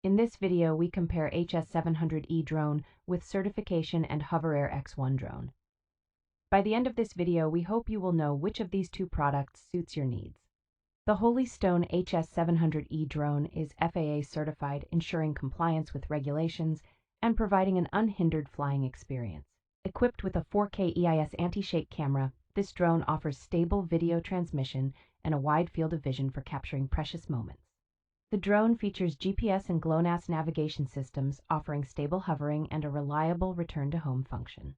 In this video, we compare HS700E drone with certification and HOVERAir X1 drone. By the end of this video, we hope you will know which of these two products suits your needs. The Holy Stone HS700E drone is FAA certified, ensuring compliance with regulations and providing an unhindered flying experience. Equipped with a 4K EIS anti-shake camera, this drone offers stable video transmission and a wide field of vision for capturing precious moments. The drone features GPS and GLONASS navigation systems, offering stable hovering and a reliable return-to-home function.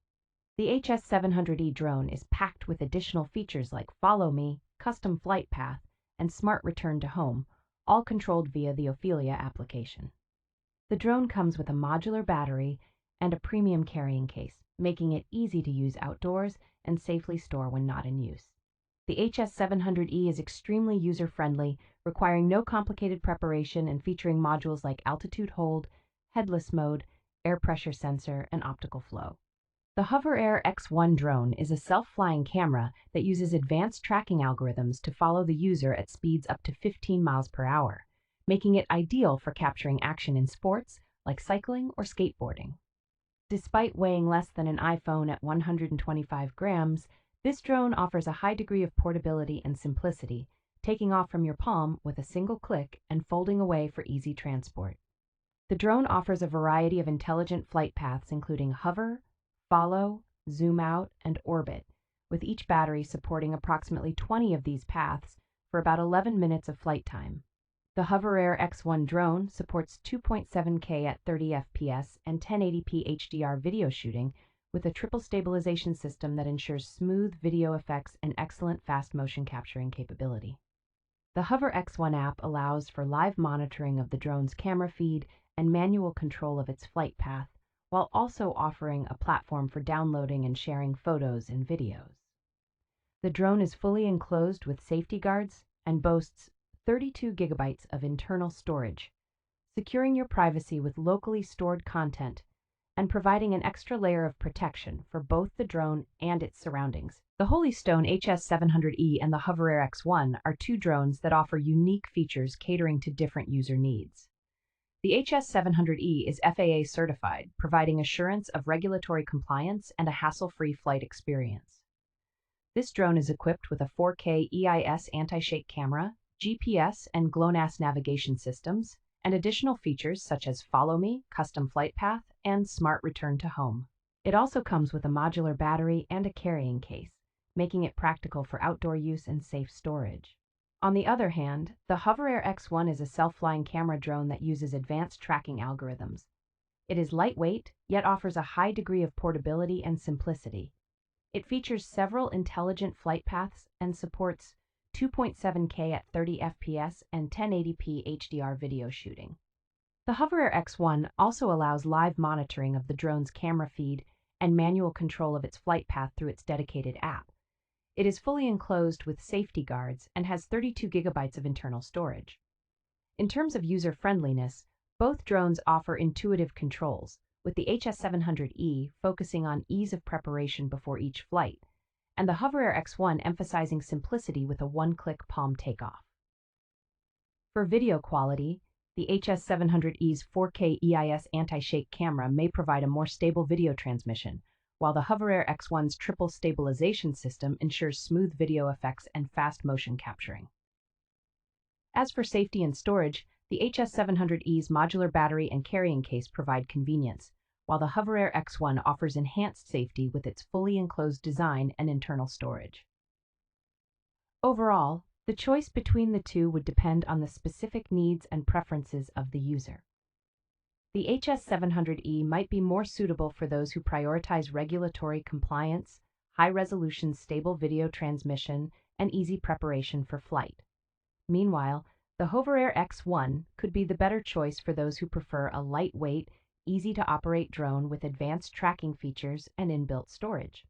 The HS700E drone is packed with additional features like Follow Me, custom flight path, and smart return to home, all controlled via the Ophelia application. The drone comes with a modular battery and a premium carrying case, making it easy to use outdoors and safely store when not in use. The HS700E is extremely user-friendly, requiring no complicated preparation and featuring modules like altitude hold, headless mode, air pressure sensor, and optical flow. The HOVERAir X1 drone is a self-flying camera that uses advanced tracking algorithms to follow the user at speeds up to 15 miles per hour, making it ideal for capturing action in sports like cycling or skateboarding. Despite weighing less than an iPhone at 125 grams, this drone offers a high degree of portability and simplicity, taking off from your palm with a single click and folding away for easy transport. The drone offers a variety of intelligent flight paths including hover, follow, zoom out, and orbit, with each battery supporting approximately 20 of these paths for about 11 minutes of flight time. The HOVERAir X1 drone supports 2.7K at 30 FPS and 1080p HDR video shooting with a triple stabilization system that ensures smooth video effects and excellent fast motion capturing capability. The HOVER X1 app allows for live monitoring of the drone's camera feed and manual control of its flight path, while also offering a platform for downloading and sharing photos and videos. The drone is fully enclosed with safety guards and boasts 32 gigabytes of internal storage, securing your privacy with locally stored content and providing an extra layer of protection for both the drone and its surroundings. The Holy Stone HS700E and the HOVERAir X1 are two drones that offer unique features catering to different user needs. The HS700E is FAA certified, providing assurance of regulatory compliance and a hassle-free flight experience. This drone is equipped with a 4K EIS anti-shake camera, GPS and GLONASS navigation systems, and additional features such as Follow Me, custom flight path, and smart return to home. It also comes with a modular battery and a carrying case, making it practical for outdoor use and safe storage. On the other hand, the HOVERAir X1 is a self-flying camera drone that uses advanced tracking algorithms. It is lightweight, yet offers a high degree of portability and simplicity. It features several intelligent flight paths and supports 2.7K at 30 FPS and 1080p HDR video shooting. The HOVERAir X1 also allows live monitoring of the drone's camera feed and manual control of its flight path through its dedicated app. It is fully enclosed with safety guards and has 32 gigabytes of internal storage. In terms of user-friendliness, both drones offer intuitive controls, with the HS700E focusing on ease of preparation before each flight, and the HOVERAir X1 emphasizing simplicity with a one-click palm takeoff. For video quality, the HS700E's 4K EIS anti-shake camera may provide a more stable video transmission, while the HOVERAir X1's triple stabilization system ensures smooth video effects and fast motion capturing. As for safety and storage, the HS700E's modular battery and carrying case provide convenience, while the HOVERAir X1 offers enhanced safety with its fully enclosed design and internal storage. Overall, the choice between the two would depend on the specific needs and preferences of the user. The HS700E might be more suitable for those who prioritize regulatory compliance, high-resolution stable video transmission, and easy preparation for flight. Meanwhile, the HOVERAir X1 could be the better choice for those who prefer a lightweight, easy-to-operate drone with advanced tracking features and inbuilt storage.